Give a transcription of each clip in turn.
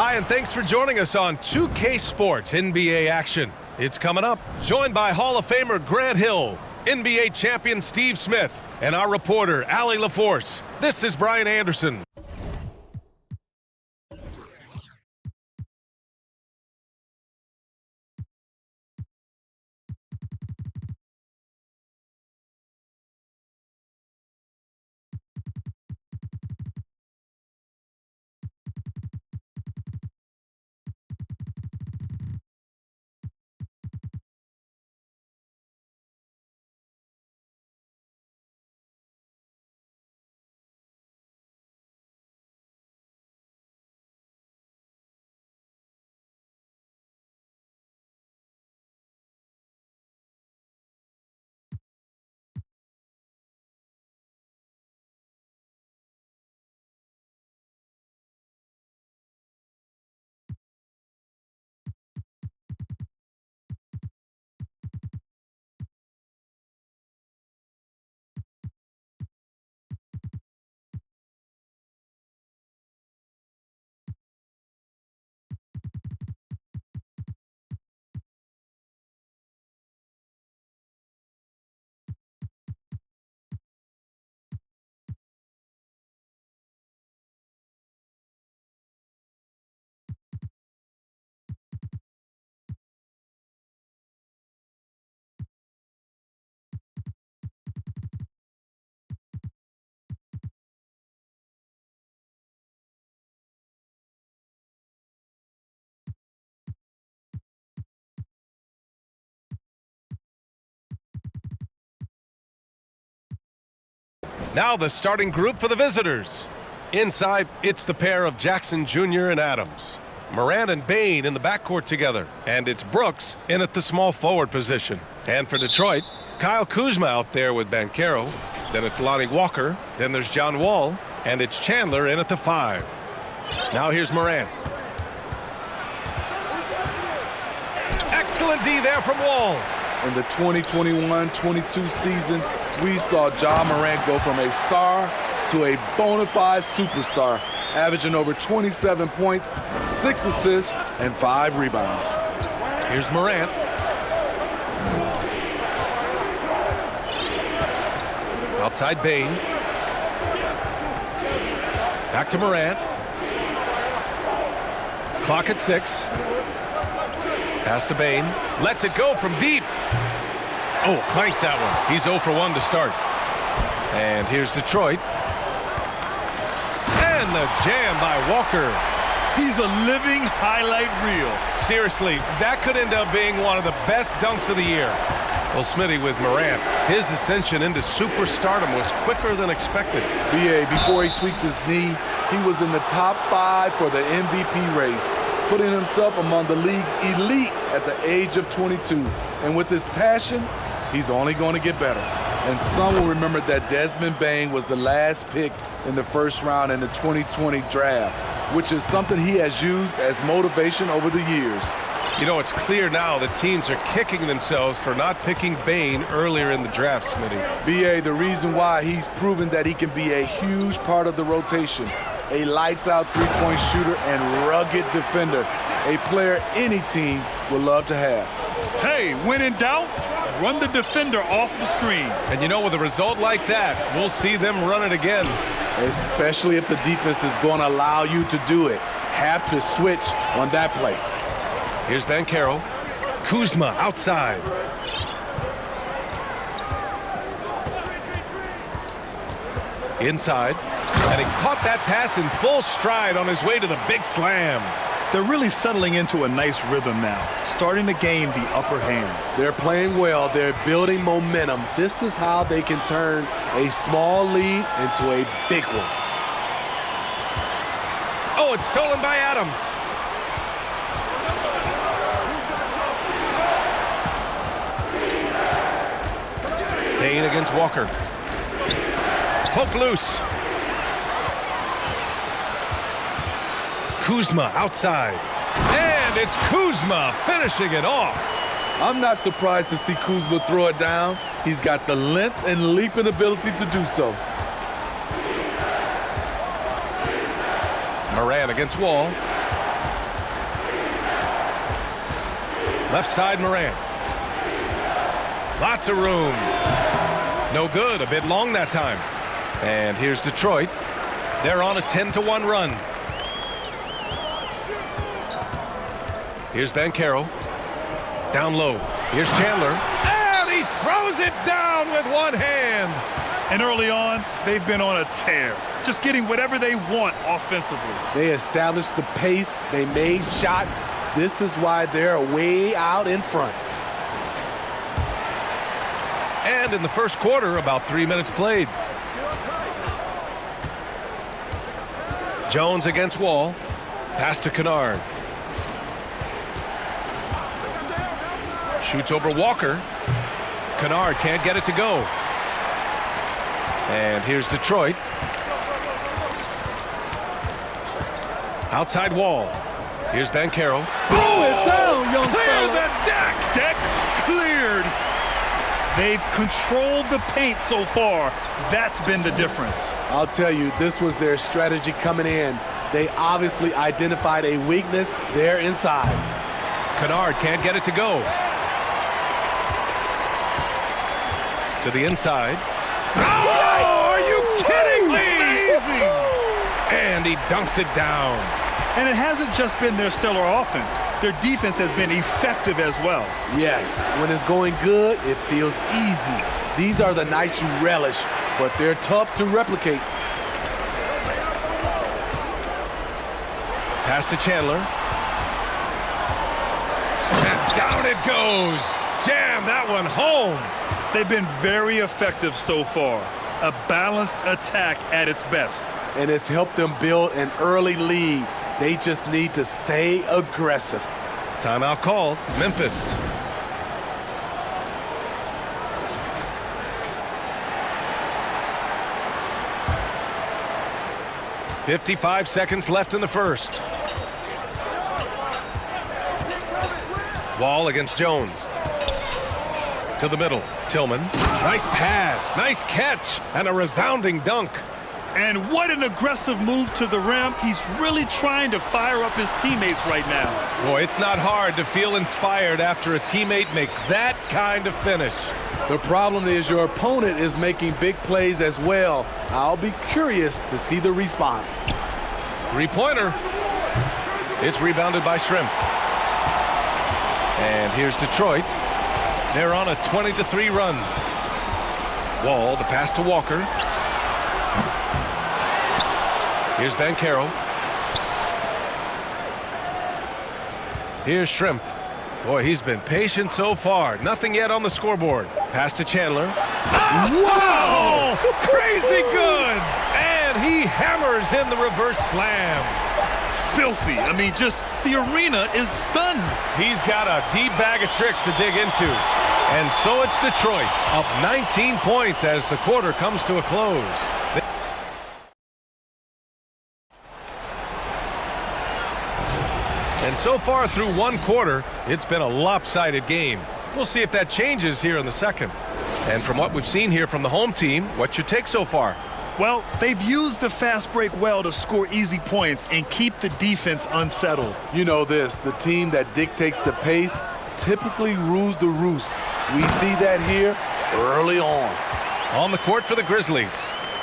Hi, and thanks for joining us on 2K Sports NBA action. It's coming up, joined by Hall of Famer Grant Hill, NBA champion Steve Smith, and our reporter, Allie LaForce. This is Brian Anderson. Now the starting group for the visitors. Inside, it's the pair of Jackson Jr. and Adams. Morant and Bane in the backcourt together. And it's Brooks in at the small forward position. And for Detroit, Kyle Kuzma out there with Banchero. Then it's Lonnie Walker. Then there's John Wall. And it's Chandler in at the 5. Now here's Morant. Excellent D there from Wall. In the 2021-22 season, we saw Ja Morant go from a star to a bona fide superstar, averaging over 27 points, 6 assists, and 5 rebounds. Here's Morant. Outside Bane. Back to Morant. Clock at 6. Pass to Bane. Lets it go from deep. Oh, clanks that one. He's 0 for 1 to start. And here's Detroit. And the jam by Walker. He's a living highlight reel. Seriously, that could end up being one of the best dunks of the year. Well, Smitty, with Morant, his ascension into superstardom was quicker than expected. BA, before he tweaks his knee, he was in the top 5 for the MVP race, putting himself among the league's elite at the age of 22. And with his passion, he's only going to get better. And some will remember that Desmond Bane was the last pick in the first round in the 2020 draft, which is something he has used as motivation over the years. You know, it's clear now that teams are kicking themselves for not picking Bane earlier in the draft, Smitty. BA, the reason why he's proven that he can be a huge part of the rotation, a lights-out three-point shooter and rugged defender, a player any team would love to have. Hey, when in doubt, run the defender off the screen. And you know, with a result like that, we'll see them run it again. Especially if the defense is going to allow you to do it. Have to switch on that play. Here's Banchero. Kuzma outside. Inside. And he caught that pass in full stride on his way to the big slam. They're really settling into a nice rhythm now, starting to gain the upper hand. They're playing well. They're building momentum. This is how they can turn a small lead into a big one. Oh, it's stolen by Adams. Bane against Walker. Poke loose. Kuzma outside. And it's Kuzma finishing it off. I'm not surprised to see Kuzma throw it down. He's got the length and leaping ability to do so. Morant against Wall. Left side, Moran. Lots of room. No good, a bit long that time. And here's Detroit. They're on a 10-1 run. Here's Banchero. Down low. Here's Chandler. And he throws it down with one hand. And early on, they've been on a tear, just getting whatever they want offensively. They established the pace. They made shots. This is why they're way out in front. And in the first quarter, about 3 minutes played. Jones against Wall. Pass to Kennard. Shoots over Walker. Kennard can't get it to go. And here's Detroit. Outside Wall. Here's Banchero. Blow it down, young Clear fella. the deck! Deck cleared. They've controlled the paint so far. That's been the difference. I'll tell you, this was their strategy coming in. They obviously identified a weakness there inside. Kennard can't get it to go. To the inside. Oh, are you kidding me? Amazing! And he dunks it down. And it hasn't just been their stellar offense. Their defense has been effective as well. Yes, when it's going good, it feels easy. These are the nights you relish, but they're tough to replicate. Pass to Chandler. And down it goes. Jam that one home. They've been very effective so far. A balanced attack at its best. And it's helped them build an early lead. They just need to stay aggressive. Timeout called. Memphis. "55 seconds left in the first. Wall against Jones. To the middle. Tillman. Nice pass. Nice catch. And a resounding dunk. And what an aggressive move to the rim. He's really trying to fire up his teammates right now. Boy, it's not hard to feel inspired after a teammate makes that kind of finish. The problem is your opponent is making big plays as well. I'll be curious to see the response. Three-pointer. It's rebounded by Shrimp. And here's Detroit. They're on a 20-3 run. Wall, the pass to Walker. Here's Banchero. Here's Shrimp. Boy, he's been patient so far. Nothing yet on the scoreboard. Pass to Chandler. Wow! Crazy good! And he hammers in the reverse slam. Filthy. I mean, just the arena is stunned. He's got a deep bag of tricks to dig into. And so it's Detroit, up 19 points as the quarter comes to a close. And so far through one quarter, it's been a lopsided game. We'll see if that changes here in the second. And from what we've seen here from the home team, what's your take so far? Well, they've used the fast break well to score easy points and keep the defense unsettled. You know this, the team that dictates the pace typically rules the roost. We see that here early on. On the court for the Grizzlies,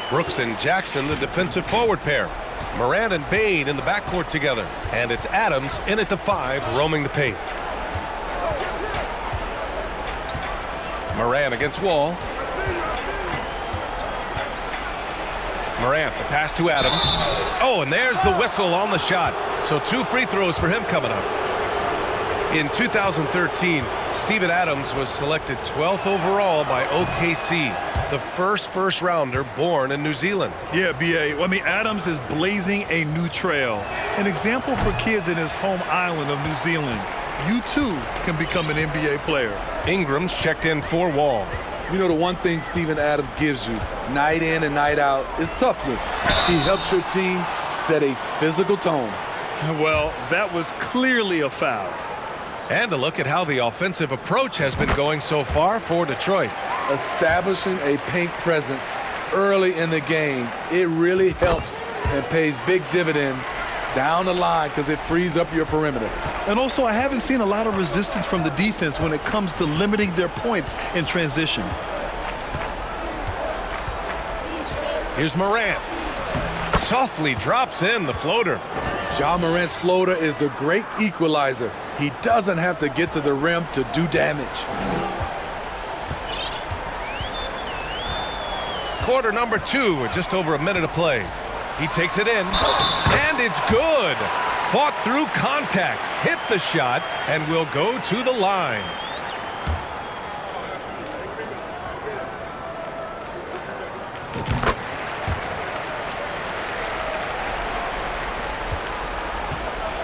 Brooks and Jackson, the defensive forward pair. Moran and Bain in the backcourt together. And it's Adams in at the 5, roaming the paint. Moran against Wall. Morant, the pass to Adams. Oh, and there's the whistle on the shot. So 2 free throws for him coming up. In 2013, Steven Adams was selected 12th overall by OKC, the first rounder born in New Zealand. Yeah, B.A. I mean, Adams is blazing a new trail. An example for kids in his home island of New Zealand. You, too, can become an NBA player. Ingram's checked in for Wall. You know, the one thing Steven Adams gives you, night in and night out, is toughness. He helps your team set a physical tone. Well, that was clearly a foul. And a look at how the offensive approach has been going so far for Detroit. Establishing a paint presence early in the game, it really helps and pays big dividends down the line because it frees up your perimeter. And also, I haven't seen a lot of resistance from the defense when it comes to limiting their points in transition. Here's Morant. Softly drops in the floater. Ja Morant's floater is the great equalizer. He doesn't have to get to the rim to do damage. Quarter number 2 with just over a minute to play. He takes it in, and it's good. Fought through contact, hit the shot, and will go to the line.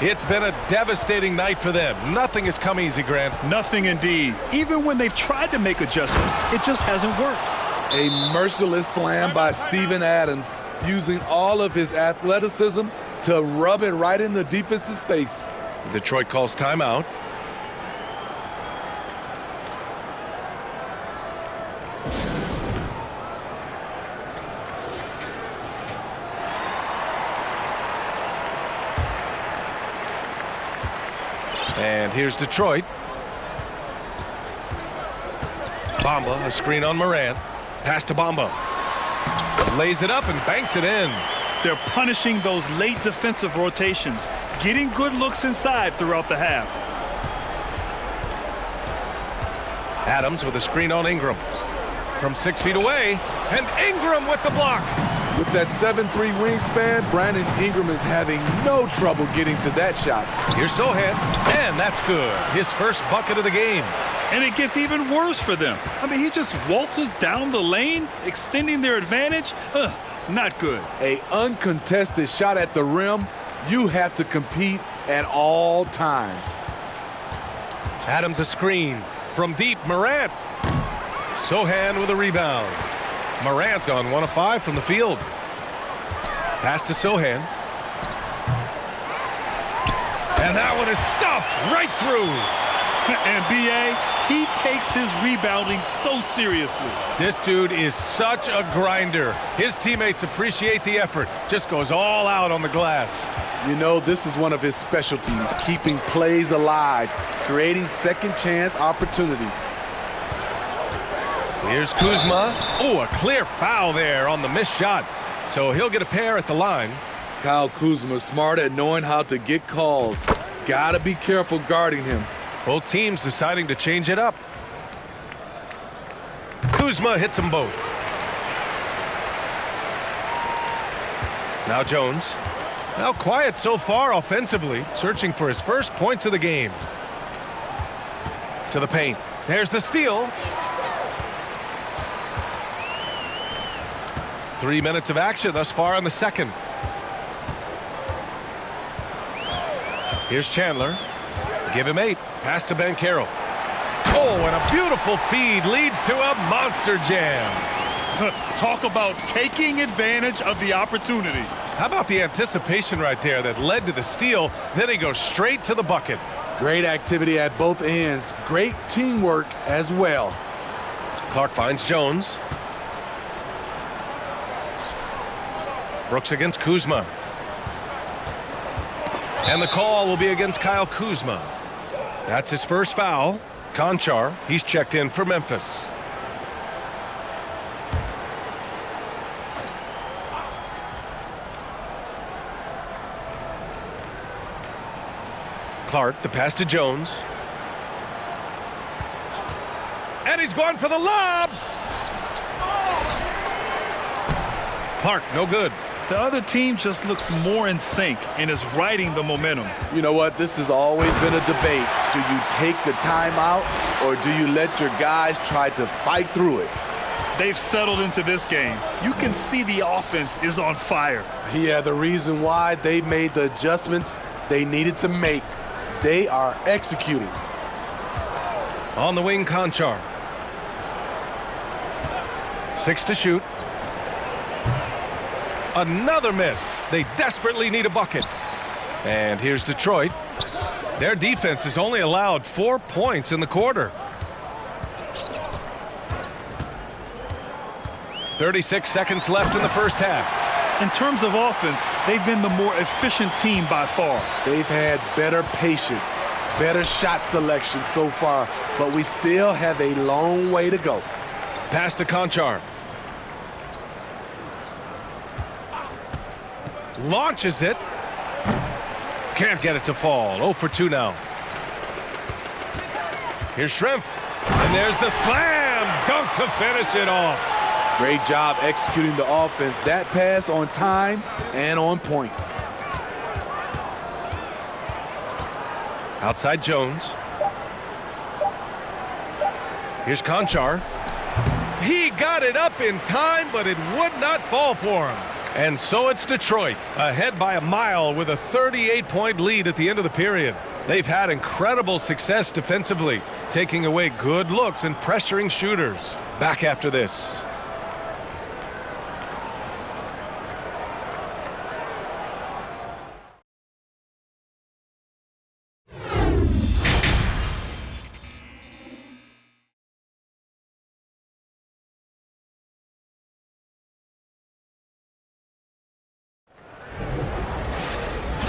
It's been a devastating night for them. Nothing has come easy, Grant. Nothing indeed. Even when they've tried to make adjustments, it just hasn't worked. A merciless slam by Steven Adams, using all of his athleticism to rub it right in the defensive space. Detroit calls timeout. And here's Detroit. Bamba, a screen on Morant. Pass to Bamba. Lays it up and banks it in. They're punishing those late defensive rotations, getting good looks inside throughout the half. Adams with a screen on Ingram. From 6 feet away, and Ingram with the block. With that 7'3" wingspan, Brandon Ingram is having no trouble getting to that shot. Here's Sohan, and that's good. His first bucket of the game. And it gets even worse for them. I mean, he just waltzes down the lane, extending their advantage. Not good. An uncontested shot at the rim, you have to compete at all times. Adams a screen. From deep, Morant. Sohan with a rebound. Morant's gone 1 of 5 from the field. Pass to Sohan. And that one is stuffed right through. And B.A., he takes his rebounding so seriously. This dude is such a grinder. His teammates appreciate the effort. Just goes all out on the glass. You know, this is one of his specialties, keeping plays alive, creating second chance opportunities. Here's Kuzma. Oh, a clear foul there on the missed shot. So he'll get a pair at the line. Kyle Kuzma, smart at knowing how to get calls. Gotta be careful guarding him. Both teams deciding to change it up. Kuzma hits them both. Now Jones. Now quiet so far offensively, searching for his first points of the game. To the paint. There's the steal. 3 minutes of action thus far in the second. Here's Chandler. Give him 8. Pass to Banchero. Oh, and a beautiful feed leads to a monster jam. Talk about taking advantage of the opportunity. How about the anticipation right there that led to the steal? Then he goes straight to the bucket. Great activity at both ends. Great teamwork as well. Clark finds Jones. Brooks against Kuzma. And the call will be against Kyle Kuzma. That's his first foul. Conchar, he's checked in for Memphis. Clark, the pass to Jones. And he's going for the lob! Clark, no good. The other team just looks more in sync and is riding the momentum. You know what? This has always been a debate. Do you take the timeout or do you let your guys try to fight through it? They've settled into this game. You can see the offense is on fire. Yeah, the reason why they made the adjustments they needed to make. They are executing. On the wing, Conchar. 6 to shoot. Another miss. They desperately need a bucket. And here's Detroit. Their defense has only allowed 4 points in the quarter. 36 seconds left in the first half. In terms of offense, they've been the more efficient team by far. They've had better patience, better shot selection so far, but we still have a long way to go. Pass to Conchar. Launches it. Can't get it to fall. 0 for 2 now. Here's Shrimp. And there's the slam dunk to finish it off. Great job executing the offense. That pass on time and on point. Outside Jones. Here's Conchar. He got it up in time, but it would not fall for him. And so it's Detroit, ahead by a mile with a 38-point lead at the end of the period. They've had incredible success defensively, taking away good looks and pressuring shooters. Back after this.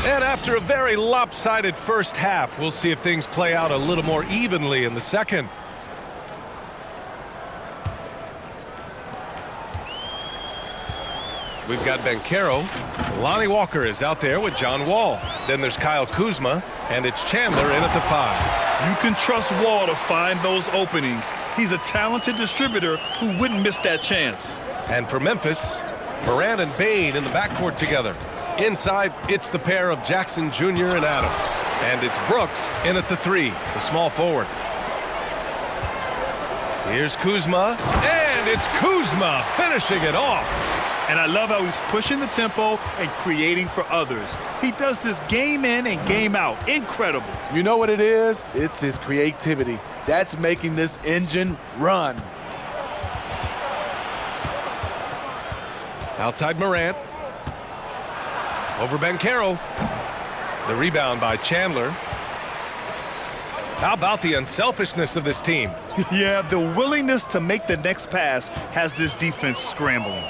And after a very lopsided first half, we'll see if things play out a little more evenly in the second. We've got Banchero. Lonnie Walker is out there with John Wall. Then there's Kyle Kuzma, and it's Chandler in at the 5. You can trust Wall to find those openings. He's a talented distributor who wouldn't miss that chance. And for Memphis, Morant and Bane in the backcourt together. Inside, it's the pair of Jackson Jr. and Adams. And it's Brooks in at the 3, the small forward. Here's Kuzma, and it's Kuzma finishing it off. And I love how he's pushing the tempo and creating for others. He does this game in and game out. Incredible. You know what it is? It's his creativity. That's making this engine run. Outside Morant. Over Banchero. The rebound by Chandler. How about the unselfishness of this team? Yeah, the willingness to make the next pass has this defense scrambling.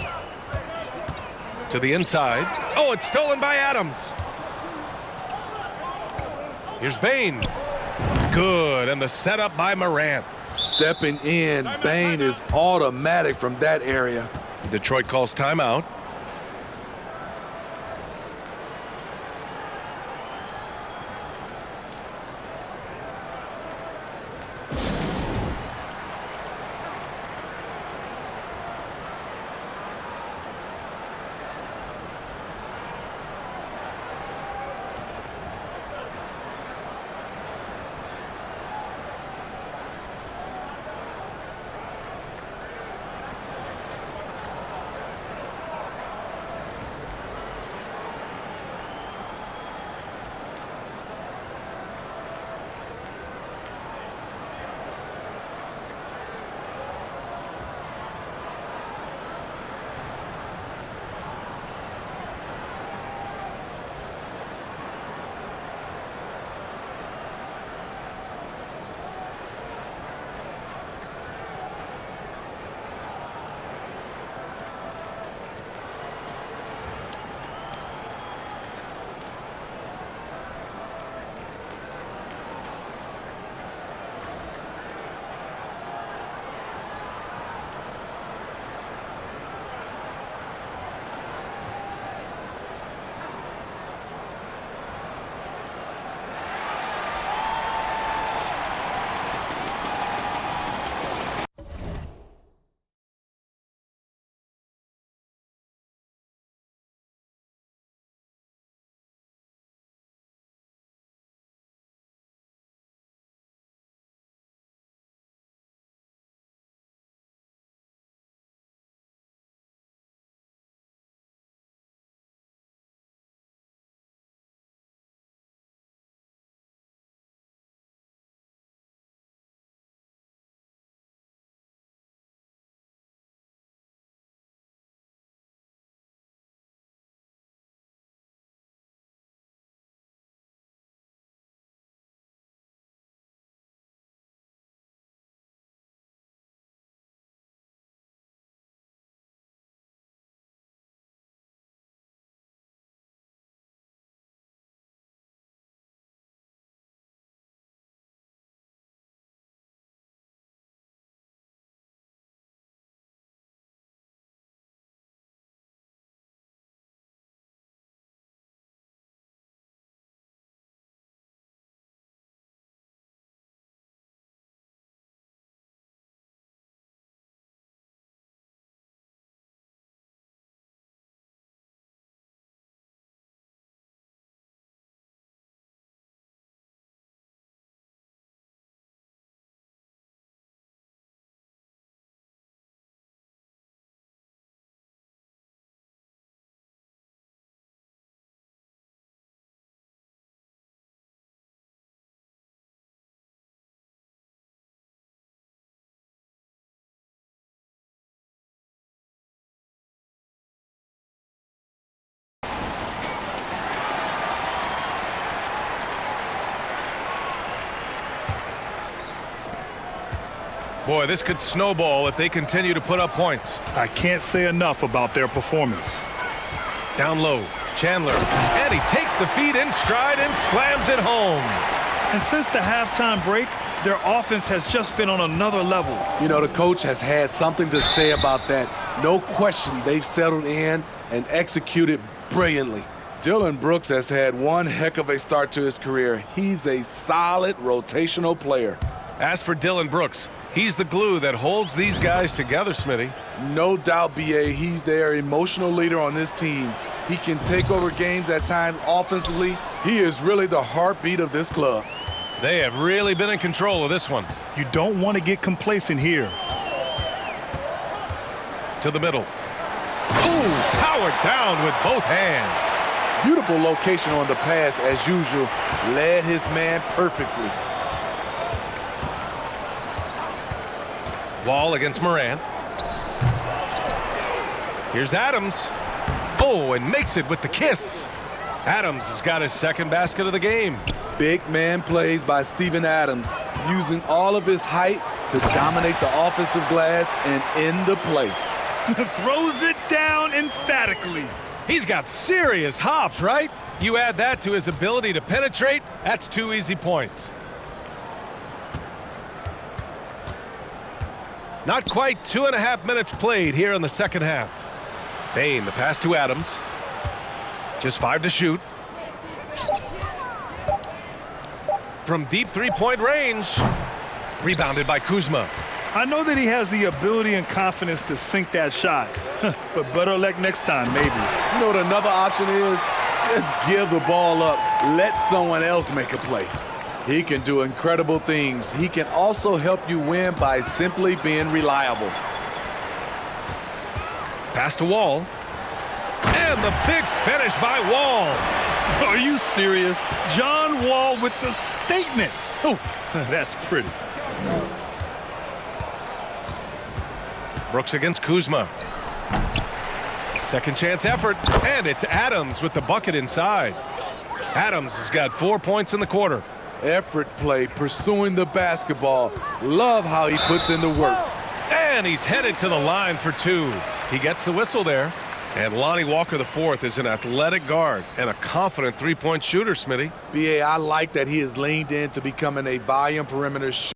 To the inside. Oh, it's stolen by Adams. Here's Bane. Good, and the setup by Morant. Stepping in, Bane is automatic from that area. Detroit calls timeout. Boy, this could snowball if they continue to put up points. I can't say enough about their performance. Down low, Chandler, and he takes the feed in stride and slams it home. And since the halftime break, their offense has just been on another level. You know, the coach has had something to say about that. No question, they've settled in and executed brilliantly. Dylan Brooks has had one heck of a start to his career. He's a solid rotational player. As for Dylan Brooks, he's the glue that holds these guys together, Smitty. No doubt, B.A., he's their emotional leader on this team. He can take over games at times offensively. He is really the heartbeat of this club. They have really been in control of this one. You don't want to get complacent here. To the middle. Ooh, powered down with both hands. Beautiful location on the pass, as usual. Led his man perfectly. Wall against Moran. Here's Adams. Oh, and makes it with the kiss. Adams has got his second basket of the game. Big man plays by Steven Adams, using all of his height to dominate the offensive glass and end the play. Throws it down emphatically. He's got serious hops, right? You add that to his ability to penetrate, that's 2 easy points. Not quite 2.5 minutes played here in the second half. Bain, the pass to Adams. Just 5 to shoot. From deep three-point range. Rebounded by Kuzma. I know that he has the ability and confidence to sink that shot, but better luck next time, maybe. You know what another option is? Just give the ball up. Let someone else make a play. He can do incredible things. He can also help you win by simply being reliable. Pass to Wall. And the big finish by Wall. Are you serious? John Wall with the statement. Oh, that's pretty. Brooks against Kuzma. Second chance effort, and it's Adams with the bucket inside. Adams has got 4 points in the quarter. Effort play, pursuing the basketball. Love how he puts in the work. And he's headed to the line for 2. He gets the whistle there. And Lonnie Walker IV is an athletic guard and a confident three-point shooter, Smitty. B.A., I like that he has leaned into becoming a volume perimeter shooter.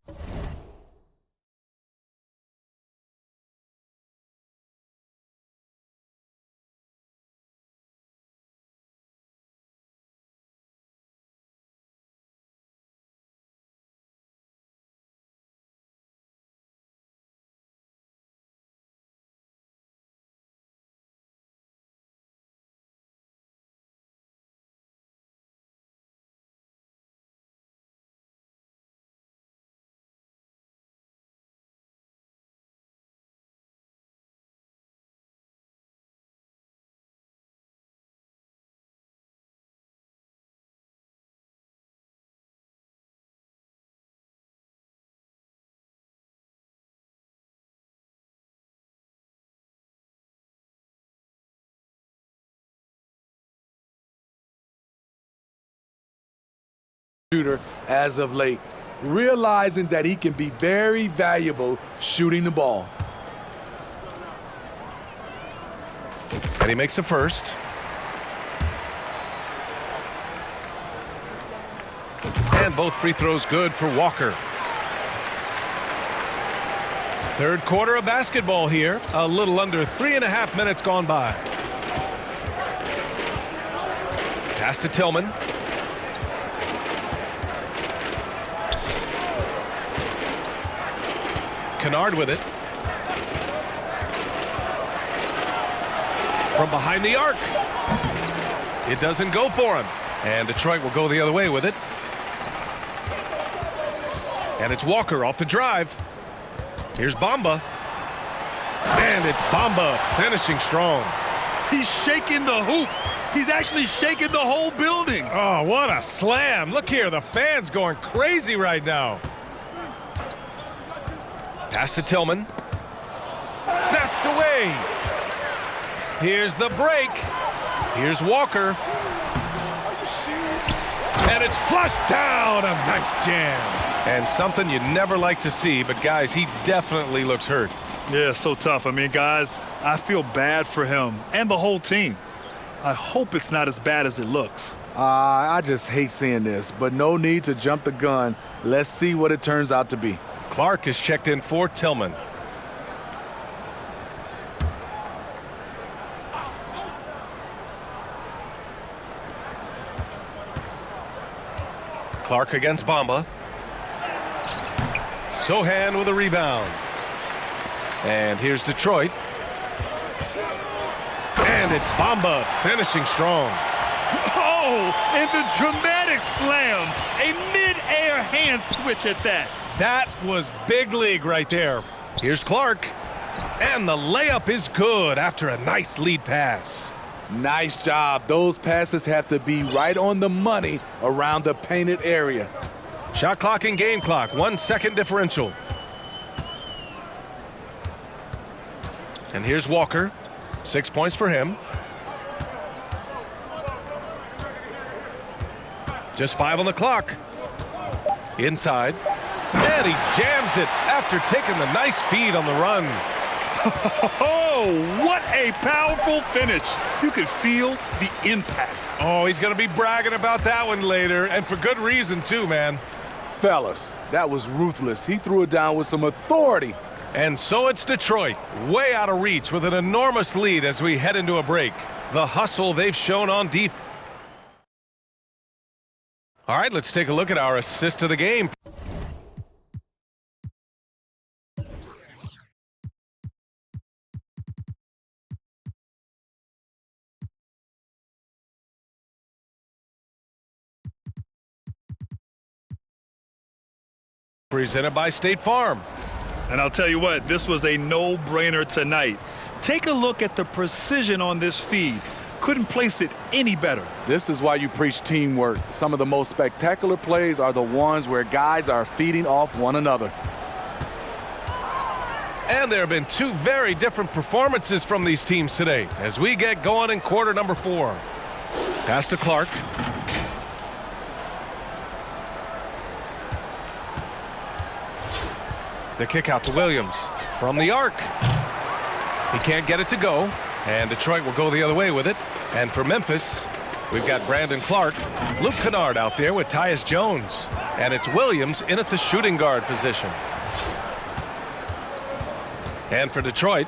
Shooter as of late, realizing that he can be very valuable shooting the ball. And he makes a first. And both free throws good for Walker. Third quarter of basketball here. A little under 3.5 minutes gone by. Pass to Tillman. Kennard with it. From behind the arc. It doesn't go for him. And Detroit will go the other way with it. And it's Walker off the drive. Here's Bamba. And it's Bamba finishing strong. He's shaking the hoop. He's actually shaking the whole building. Oh, what a slam. Look here, the fans going crazy right now. Pass to Tillman. Snatched away. Here's the break. Here's Walker. And it's flushed down. A nice jam. And something you never like to see, but guys, he definitely looks hurt. Yeah, so tough. I mean, guys, I feel bad for him and the whole team. I hope it's not as bad as it looks. I just hate seeing this, but no need to jump the gun. Let's see what it turns out to be. Clark is checked in for Tillman. Clark against Bamba. Sohan with a rebound. And here's Detroit. And it's Bamba finishing strong. Oh, and the dramatic slam. A mid-air hand switch at that. That was big league right there. Here's Clark. And the layup is good after a nice lead pass. Nice job. Those passes have to be right on the money around the painted area. Shot clock and game clock, 1 second differential. And here's Walker. 6 points for him. Just 5 on the clock. Inside. And he jams it after taking the nice feed on the run. Oh, what a powerful finish. You could feel the impact. Oh, he's going to be bragging about that one later, and for good reason too, man. Fellas, that was ruthless. He threw it down with some authority. And so it's Detroit, way out of reach with an enormous lead as we head into a break. The hustle they've shown on defense. All right, let's take a look at our assist of the game. Presented by State Farm. And I'll tell you what, this was a no-brainer tonight. Take a look at the precision on this feed. Couldn't place it any better. This is why you preach teamwork. Some of the most spectacular plays are the ones where guys are feeding off one another. And there have been 2 very different performances from these teams today as we get going in quarter number 4. Pass to Clark. The kick out to Williams from the arc. He can't get it to go, and Detroit will go the other way with it. And for Memphis, we've got Brandon Clark, Luke Kennard out there with Tyus Jones, and it's Williams in at the shooting guard position. And for Detroit,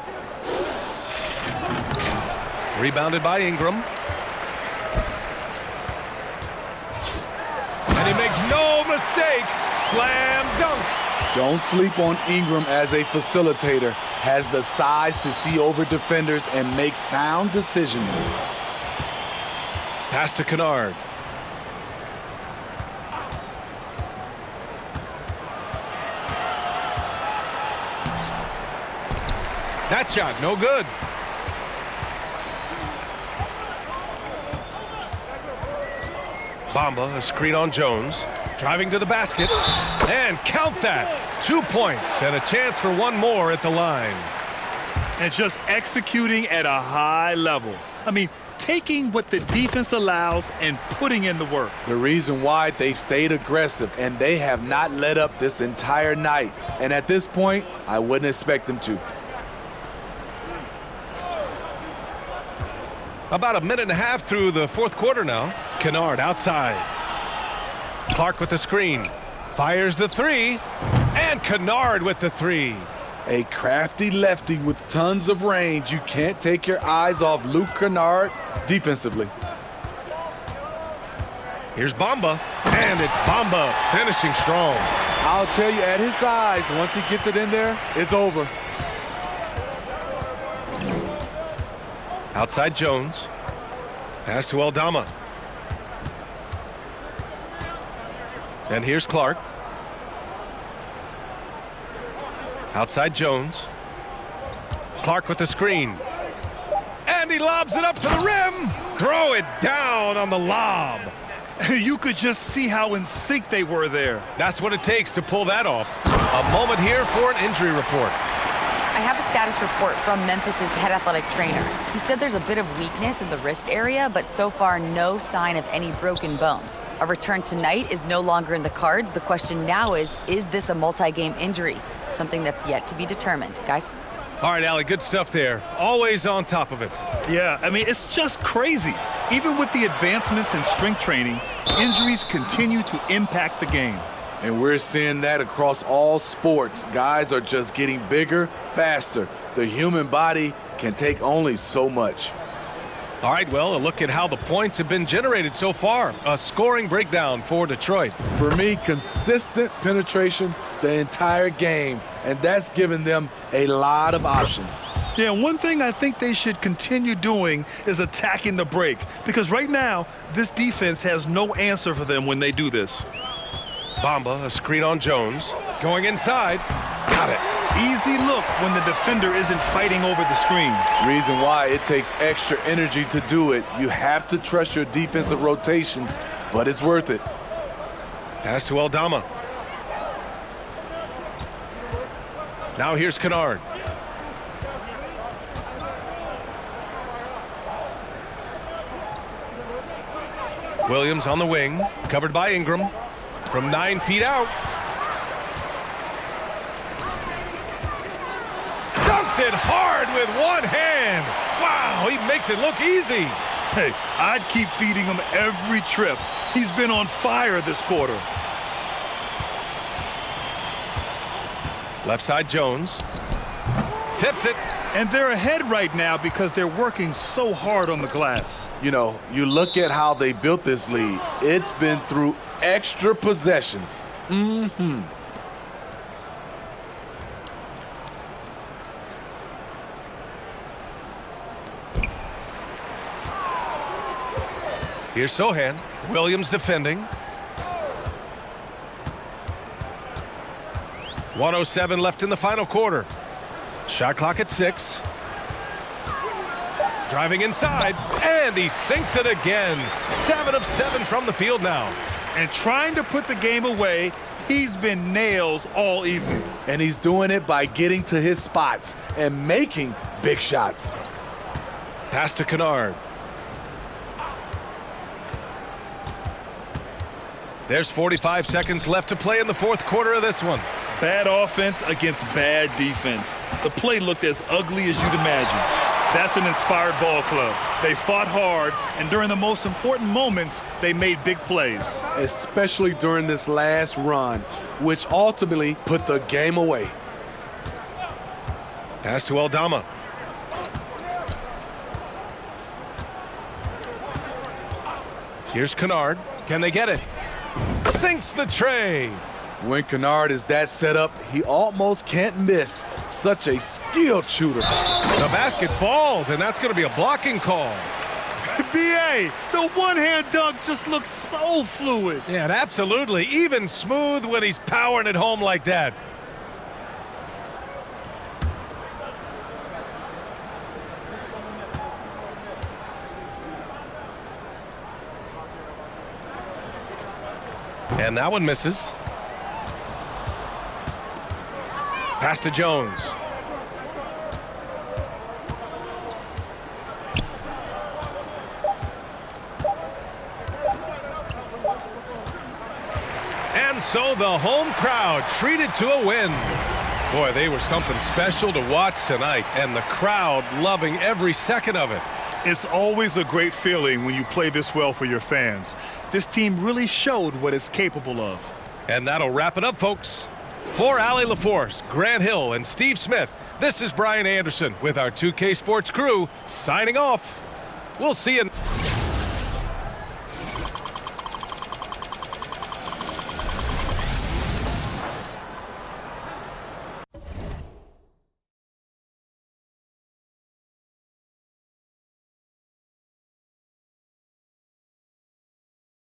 rebounded by Ingram. And he makes no mistake. Slam dunk. Don't sleep on Ingram as a facilitator. Has the size to see over defenders and make sound decisions. Pass to Kennard. That shot, no good. Bamba, a screen on Jones. Driving to the basket. And count that. 2 points and a chance for one more at the line. And just executing at a high level. I mean, taking what the defense allows and putting in the work. The reason why they stayed aggressive, and they have not let up this entire night. And at this point, I wouldn't expect them to. About a minute and a half through the 4th quarter now. Kennard outside. Clark with the screen. Fires the 3. And Kennard with the 3. A crafty lefty with tons of range. You can't take your eyes off Luke Kennard defensively. Here's Bamba. And it's Bamba finishing strong. I'll tell you, at his size, once he gets it in there, it's over. Outside Jones. Pass to Aldama. And here's Clark. Outside Jones. Clark with the screen. And he lobs it up to the rim. Throw it down on the lob. You could just see how in sync they were there. That's what it takes to pull that off. A moment here for an injury report. I have a status report from Memphis's head athletic trainer. He said there's a bit of weakness in the wrist area, but so far no sign of any broken bones. A return tonight is no longer in the cards. The question now is this a multi-game injury? Something that's yet to be determined. Guys? All right, Allie, good stuff there. Always on top of it. Yeah, I mean, it's just crazy. Even with the advancements in strength training, injuries continue to impact the game. And we're seeing that across all sports. Guys are just getting bigger, faster. The human body can take only so much. All right, well, a look at how the points have been generated so far. A scoring breakdown for Detroit. For me, consistent penetration the entire game, and that's given them a lot of options. Yeah, one thing I think they should continue doing is attacking the break, because right now, this defense has no answer for them when they do this. Bamba, a screen on Jones. Going inside. Got it. Easy look when the defender isn't fighting over the screen. Reason why it takes extra energy to do it. You have to trust your defensive rotations, but it's worth it. Pass to Aldama. Now here's Kennard. Williams on the wing, covered by Ingram. From 9 feet out. Dunks it hard with one hand. Wow, he makes it look easy. Hey, I'd keep feeding him every trip. He's been on fire this quarter. Left side Jones. Tips it. And they're ahead right now because they're working so hard on the glass. You know, you look at how they built this lead. It's been through extra possessions. Here's Sohan. Williams defending. 1:07 left in the final quarter. Shot clock at 6. Driving inside, and he sinks it again. 7 of 7 from the field now. And trying to put the game away, he's been nails all evening. And he's doing it by getting to his spots and making big shots. Pass to Kennard. There's 45 seconds left to play in the fourth quarter of this one. Bad offense against bad defense. The play looked as ugly as you'd imagine. That's an inspired ball club. They fought hard, and during the most important moments, they made big plays. Especially during this last run, which ultimately put the game away. Pass to Aldama. Here's Kennard. Can they get it? Sinks the tray. When Kennard is that set up, he almost can't miss. Such a skilled shooter. The basket falls, and that's going to be a blocking call. B.A., the one-hand dunk just looks so fluid. Yeah, and absolutely. Even smooth when he's powering it home like that. And that one misses. Pass to Jones. And so the home crowd treated to a win. Boy, they were something special to watch tonight, and the crowd loving every second of it. It's always a great feeling when you play this well for your fans. This team really showed what it's capable of. And that'll wrap it up, folks. For Allie LaForce, Grant Hill, and Steve Smith, this is Brian Anderson with our 2K Sports crew signing off. We'll see you.